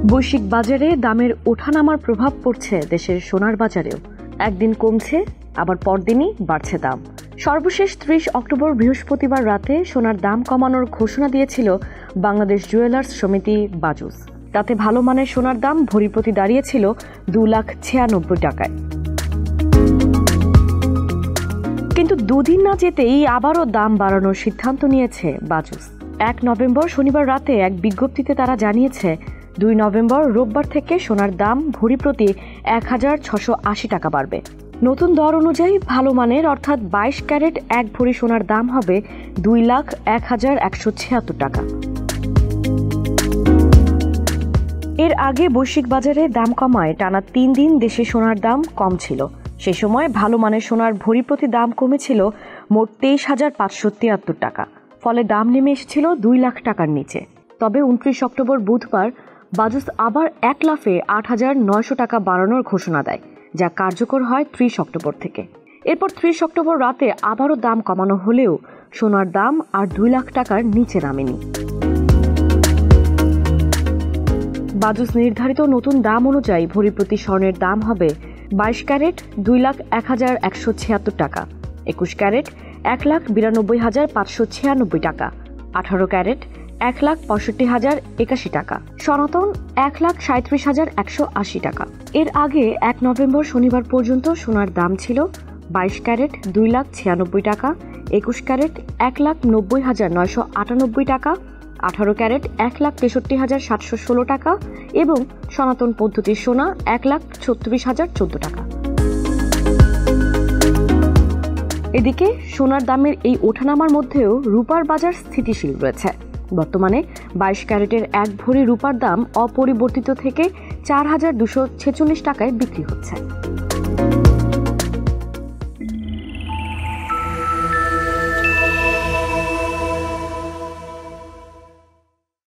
বৈশ্বিক বাজারে দামের ওঠানামার প্রভাব পড়ছে দেশের সোনার বাজারেও। একদিন কমছে, আবার পরদিনই বাড়ছে দাম। সর্বশেষ 30 অক্টোবর বৃহস্পতিবার রাতে সোনার দাম কমানোর ঘোষণা দিয়েছিল বাংলাদেশ জুয়েলার্স সমিতি বাজুস। তাতে ভালো মানের সোনার দাম ভরি প্রতি দাঁড়িয়েছিল 2,96,000 টাকায়। কিন্তু দুদিন না যেতেই আবারও দাম বাড়ানোর সিদ্ধান্ত নিয়েছে বাজুস। 1 নভেম্বর শনিবার রাতে এক বিজ্ঞপ্তিতে তারা জানিয়েছে 2 নভেম্বর রোববার থেকে সোনার দাম ভরি প্রতি 1,680 টাকা বাড়বে। নতুন দর অনুযায়ী ভালো মানের অর্থাৎ 22 ক্যারেট 1 ভরি সোনার দাম হবে 2,01,176 টাকা। এর আগে বৈশ্বিক বাজারে দাম কমায় টানা 3 দিন দেশে সোনার দাম কম ছিল। সে সময় ভালো মানের সোনার ভরি প্রতি দাম কমেছিল মোট 23,573 টাকা। ফলে দাম নেমে এসেছিল 2 লাখ টাকার নিচে। তবে 29 অক্টোবর বুধবার বাজুস আবার 1 লাফে 8,900 টাকা বাড়ানোর ঘোষণা দেয়, যা কার্যকর হয় 30 অক্টোবর থেকে। এরপর 30 অক্টোবর রাতে আবারও দাম কমানো হলেও সোনার দাম আর 2 লাখ টাকার নিচে নামেনি। বাজুস নির্ধারিত নতুন দাম অনুযায়ী ভরি প্রতি স্বর্ণের দাম হবে 22 ক্যারেট 2,01,176 টাকা, 21 ক্যারেট 1,92,596 টাকা, 18 ক্যারেট 1,65,081 টাকা, সনাতন 1,37,180 টাকা। এর আগে 1 নভেম্বর শনিবার পর্যন্ত সোনার দাম ছিল 22 ক্যারেট 2,96,000 টাকা, 21 ক্যারেট 1,90,998 টাকা, 18 ক্যারেট 1,63,716 টাকা এবং সনাতন পদ্ধতির সোনা 1,36,014 টাকা। এদিকে সোনার দামের এই ওঠানামার মধ্যেও রূপার বাজার স্থিতিশীল রয়েছে। বর্তমানে 22 ক্যারেটের 1 ভরি রূপার দাম অপরিবর্তিত থেকে 4,246 টাকায় বিক্রি হচ্ছে।